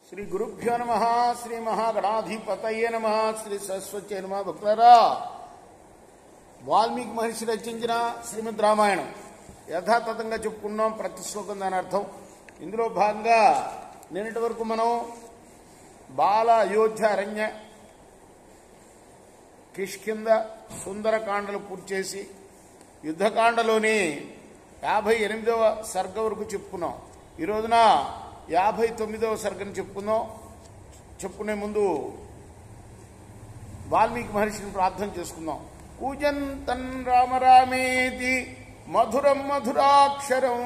శ్రీ గురుభ్యో నమః. శ్రీ మహాగణాధిపతయే నమః. శ్రీ సరస్వతి నమః. భక్తులారా, వాల్మీకి మహర్షి రచించిన శ్రీమద్ రామాయణం యథాతథంగా చెప్పుకున్నాం. ప్రతి శ్లోకం దాని అర్థం. ఇందులో భాగంగా నిన్నటి వరకు మనం బాల అయోధ్య అరణ్య కిష్కింద సుందరకాండలు పూర్తి చేసి యుద్ధకాండలోని 58వ సర్గ వరకు చెప్పుకున్నాం. ఈ రోజున 59వ సర్గను చెప్పుకుందాం. చెప్పుకునే ముందు వాల్మీకి మహర్షిని ప్రార్థన చేసుకుందాం. కూజంతన్ రామ రామేతి మధురం మధురాక్షరం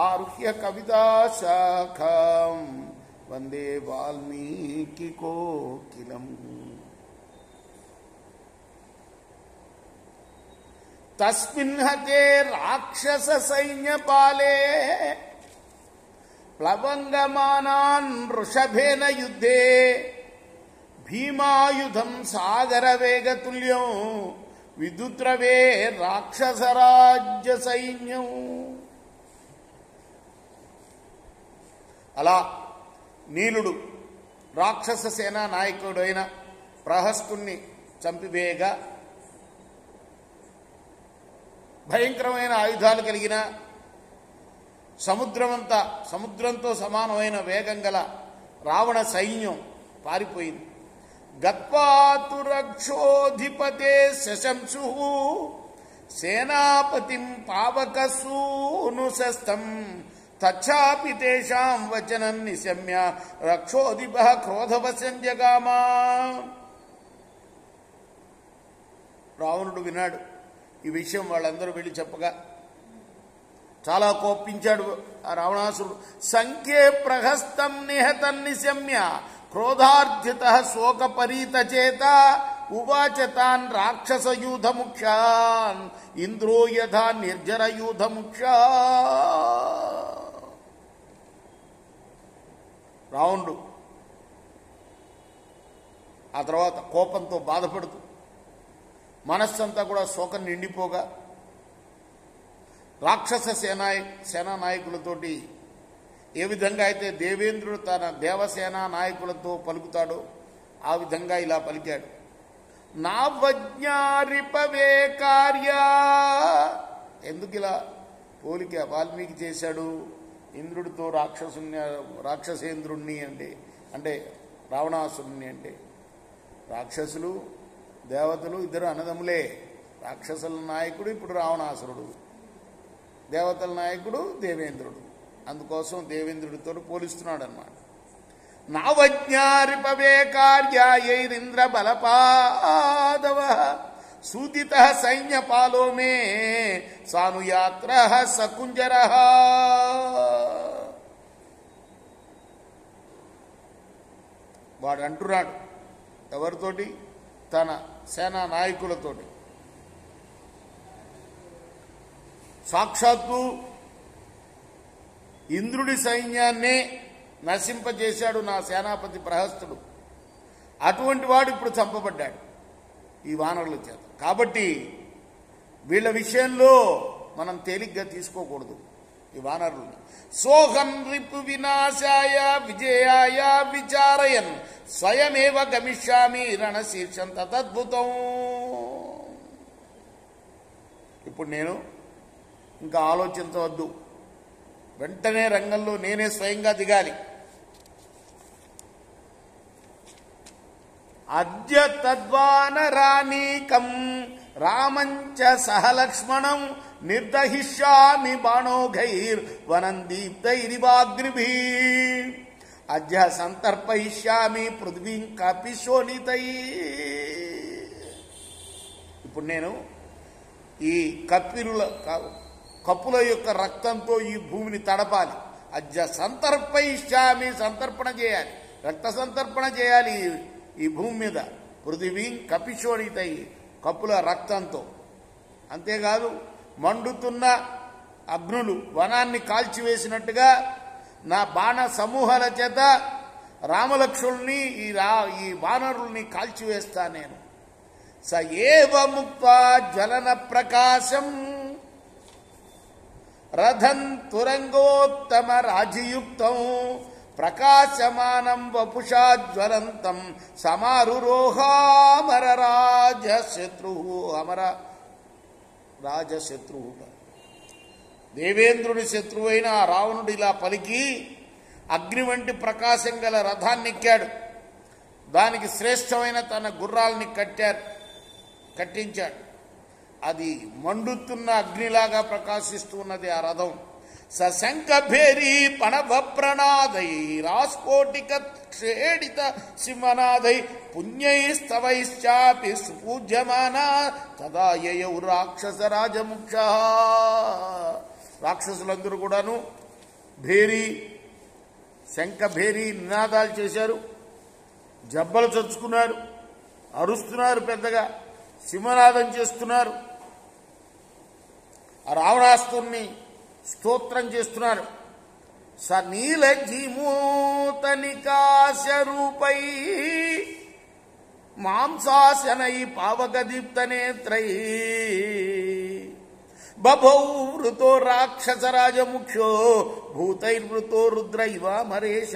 ఆరుహ్య కవితా శాఖం వందే వాల్మీకి కోకిలం. తస్మిన్ హతే రాక్షస సైన్యపాలే ప్లవంగమానాన్ వృషభేన యుద్ధే భీమాయుధం సాగర వేగతుల్యం విదుద్రవే రాక్షసరాజ్య సైన్యం. అలా నీలుడు రాక్షస సేనా నాయకుడైన ప్రహస్తుణ్ణి చంపివేయగా భయంకరమైన ఆయుధాలు కలిగిన సముద్రంతో సమానమైన వేగం గల రావణ సైన్యం పారిపోయింది. గత్వాతురక్షోధిపతే శశంసు సేనాపతిం పావకసూనుశస్తం తచ్చాపి తేషాం వచనం నిశమ్య రక్షోధిప క్రోధవశం జగామా. రావణుడు విన్నాడు ఈ విషయం. వాళ్ళందరూ వెళ్ళి చెప్పగా చాలా కోపించాడు ఆ రావణాసురుడు. సంఖ్యే ప్రహస్తం నిహతం నిశమ్య క్రోధార్జిత శోకపరీత చేత ఉవాచ తాన్ రాక్షసయూధముఖ్యాన్ ఇంద్రో యథా నిర్జరయూధముఖ్యా. రావణుడు ఆ తర్వాత కోపంతో బాధపడుతూ మనస్సంతా కూడా శోకం నిండిపోగా రాక్షస సేనా నాయకులతోటి ఏ విధంగా అయితే దేవేంద్రుడు తన దేవసేనా నాయకులతో పలుకుతాడో ఆ విధంగా ఇలా పలికాడు. నా వజ్ఞారిపవే కార్య. ఎందుకు ఇలా పోలిక వాల్మీకి చేశాడు ఇంద్రుడితో రాక్షసేంద్రుణ్ణి అంటే రావణాసురుణ్ణి అంటే రాక్షసులు దేవతలు ఇద్దరు అన్నదమ్ములే. రాక్షసుల నాయకుడు ఇప్పుడు రావణాసురుడు, దేవతల నాయకుడు దేవేంద్రుడు. అందుకోసం దేవేంద్రుడితో పోలిస్తున్నాడు అన్నమాట. నావజ్ఞారిపవే కార్యాయైరింద్ర బలపాదవ సూదిత సైన్యపాలో మే సానుయాత్ర సకుంజర. వాడు అంటున్నాడు ఎవరితోటి? తన సేనా నాయకులతోటి. సాక్షాత్తు ఇంద్రుడి సైన్యాన్నే నశింపజేశాడు నా సేనాపతి ప్రహస్తుడు. అటువంటి వాడు ఇప్పుడు చంపబడ్డాడు ఈ వానరుల చేత. కాబట్టి వీళ్ళ విషయంలో మనం తేలిగ్గా తీసుకోకూడదు ఈ వానరుల్ని. సోహం రిపు వినాశాయ విజయాయ విచారయన్ స్వయమేవ గమిష్యామి రణశీర్షం తదద్భుతం. ఇప్పుడు నేను ఇంకా ఆలోచించవద్దు, వెంటనే రంగంలో నేనే స్వయంగా దిగాలి. అద్య తద్వానరానీకం రామంచ సహలక్ష్మణం నిర్దహిష్యామి బాణోఘైర్ వనందీప్తైరివాగ్నిభి అద్య సంతర్పయిష్యామి పృథ్వీం కపిశోణితై. ఇప్పుడు నేను ఈ కప్పుల యొక్క రక్తంతో ఈ భూమిని తడపాలి. అద్య సంతర్పయిష్యామి, సంతర్పణ చేయాలి, రక్త సంతర్పణ చేయాలి ఈ భూమి మీద. పృథివీం కపిశోణితై, కప్పుల రక్తంతో. అంతేకాదు మండుతున్న అగ్నులు వనాన్ని కాల్చివేసినట్టుగా నా బాణ సమూహాల చేత రామలక్ష్మణుల్ని ఈ వానరుల్ని కాల్చివేస్తా నేను. స ఏవ ముక్త్వా జ్వలన ప్రకాశం రథం తురంగోత్తమ రాజయుక్తం ప్రకాశమానం వపుషా జ్వలంతం సమారురోహామర రాజశత్రు. అమర రాజశత్రు, దేవేంద్రుని శత్రువైన రావణుడు ఇలా పలికి అగ్ని వంటి ప్రకాశం గల రథాన్ని ఎక్కాడు. దానికి శ్రేష్టమైన తన గుర్రాల్ని కట్టించాడు. అది మండుతున్న అగ్నిలాగా ప్రకాశిస్తూ ఉన్నది ఆ రథం. సశంఖభేరీ పణభ ప్రణాదై రాస్ఫోటిక క్షేడిత సింహనాదై పుణ్యైస్తవైశ్చాపి సుపూజ్యమానా తదా యయౌ రాక్షస రాజముక్ష. రాక్షసులందరూ కూడాను భేరీ శంఖభేరీ నినాదాలు చేశారు, జబ్బలు చచ్చుకున్నారు, అరుస్తున్నారు, పెద్దగా సింహనాదం చేస్తున్నారు, ఆ రావణాస్తుని స్తోత్రం చేస్తున్నారు. సనీలజీమూతనికాశరూపై మాంసాశనై పావకదీప్తనేత్రై బభౌ వృతో రాక్షసరాజముఖ్యో భూతైర్వృతో రుద్రైవ మరేష.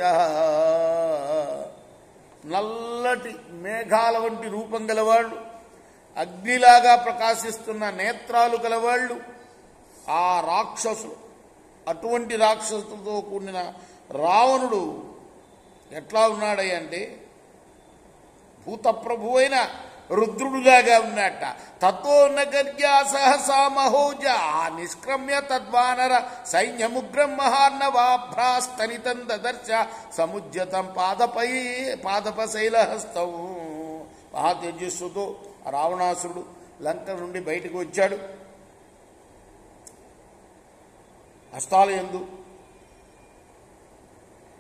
నల్లటి మేఘాల వంటి రూపం గలవాళ్ళు, అగ్నిలాగా ప్రకాశిస్తున్న నేత్రాలు గలవాళ్ళు ఆ రాక్షసులు. అటువంటి రాక్షసులతో కూడిన రావణుడు ఎట్లా ఉన్నాడంటే భూతప్రభువైన రుద్రుడులాగా ఉన్నట్ట. తతో నగర్యా సహసా మహోజ నిష్క్రమ్య తద్వానర సైన్యముగ్రం మహార్ణవాభ్రాస్తనితం దదర్శ సముజ్యతం పాదపశైలహస్తం. మహా తేజస్సుతో రావణాసురుడు లంక నుండి బయటకు వచ్చాడు. హస్తాల యందు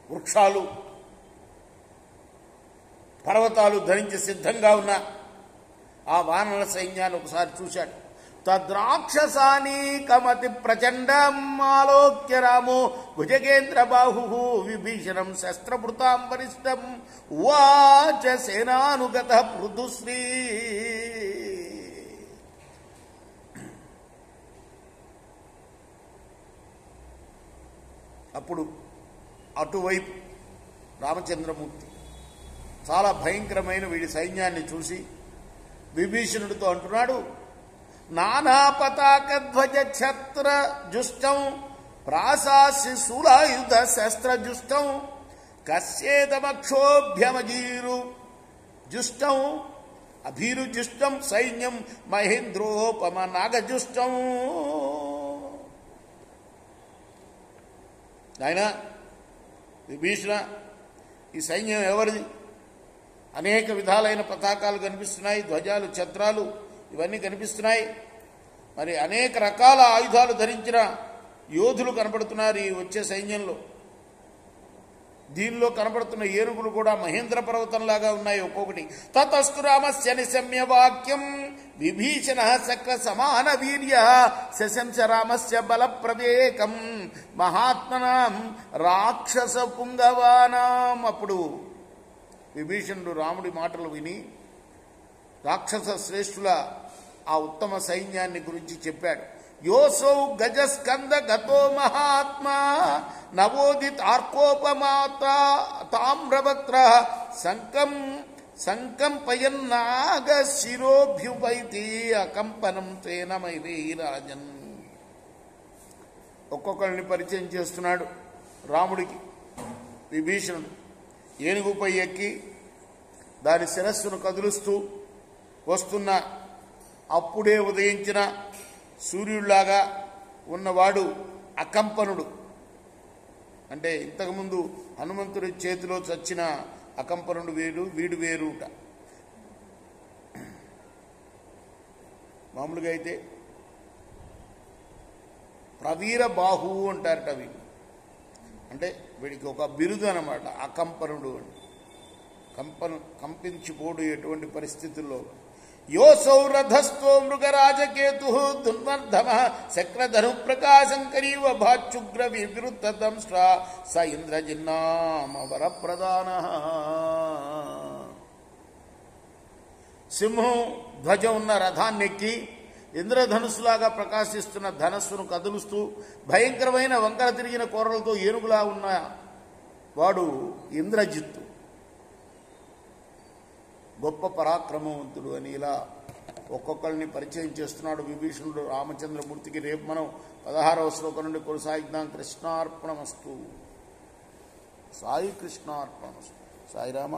వృక్షాలు పర్వతాలు ధరించి సిద్ధంగా ఉన్న ఆ వానర సైన్యాన్ని ఒకసారి చూశాడు. తద్రాక్షసానీకమతి ప్రచండం ఆలోక్య రామో భుజగేంద్ర బాహు విభీషణం శస్త్రభృతాం వరిష్టం ఉవాచ సేనానుగత పృథుశ్రీ. అప్పుడు అటువైపు రామచంద్రమూర్తి చాలా భయంకరమైన వీడి సైన్యాన్ని చూసి విభీషణుడితో అంటున్నాడు, నానా పతాక ధ్వజ ఛత్ర జుష్టం ప్రాసాస్య శూలాయుధ శస్త్ర జుష్టం కస్యేదమక్షోభ్యమజీరు జుష్టం అభీరు జుష్టం సైన్యం మహేంద్రోపమ నాగజుష్టం. ఆయన విభీషణ, ఈ సైన్యం ఎవరిది? అనేక విధాలైన పతాకాలు కనిపిస్తున్నాయి, ధ్వజాలు, ఛత్రాలు ఇవన్నీ కనిపిస్తున్నాయి. మరి అనేక రకాల ఆయుధాలు ధరించిన యోధులు కనబడుతున్నారు ఈ వచ్చే సైన్యంలో. దీనిలో కనబడుతున్న ఏనుగులు కూడా మహేంద్ర పర్వతంలాగా ఉన్నాయి ఒక్కొక్కటి. తతస్తు రామస్య నిశమ్య వాక్యం విభీషణ సక్ర సమాన వీర్య శశంస రామస్య బల ప్రదేకం మహాత్మనాం రాక్షస పుంగవానాం. అప్పుడు విభీషణుడు రాముడి మాటలు విని రాక్షస శ్రేష్ఠుల ఆ ఉత్తమ సైన్యాన్ని గురించి చెప్పాడు. యోసౌ గజస్కంద గతో మహాత్మా నవోదిత్ ఆర్కోపమాత తామ్రవక్త్ర సంకంపయన్నాగ శిరోభ్యుపైతి అకంపనం తేనమైవే రాజన్. ఒక్కొక్కరిని పరిచయం చేస్తున్నాడు రాముడికి విభీషణుడు. ఏనుగుపై ఎక్కి దాని శిరస్సును కదులుస్తూ వస్తున్న అప్పుడే ఉదయించిన సూర్యుడిలాగా ఉన్నవాడు అకంపనుడు. అంటే ఇంతకుముందు హనుమంతుడి చేతిలో చచ్చిన అకంపనుడు వేరు, వీడు వేరుట. మామూలుగా అయితే ప్రవీర బాహువు అంటారట వీడు. అంటే వీడికి ఒక బిరుదు అన్నమాట అకంపనుడు అని. కంపించిపోడు ఎటువంటి పరిస్థితుల్లో. యోసౌ రథస్థో మృగరాజకేతు దుర్వర్ధమ శక్రధను ప్రకాశంకరీవ భాచుగ్ర వివృత్త దంష్ట్రా స ఇంద్రజిన్నామ వరప్రదాన. సింహం ధ్వజం ఉన్న రథాన్నెక్కి ఇంద్రధనుస్సులాగా ప్రకాశిస్తున్న ధనస్సును కదులుస్తూ భయంకరమైన వంకర తిరిగిన కూరలతో ఏనుగులా ఉన్న వాడు ఇంద్రజిత్తు, గొప్ప పరాక్రమవంతుడు అని ఇలా ఒక్కొక్కరిని పరిచయం చేస్తున్నాడు విభీషణుడు రామచంద్రమూర్తికి. రేపు మనం 16వ శ్లోకం నుండి కొనసాగిద్దాం. కృష్ణార్పణమస్తు. సాయి కృష్ణార్పణమస్తు. సాయిరామ.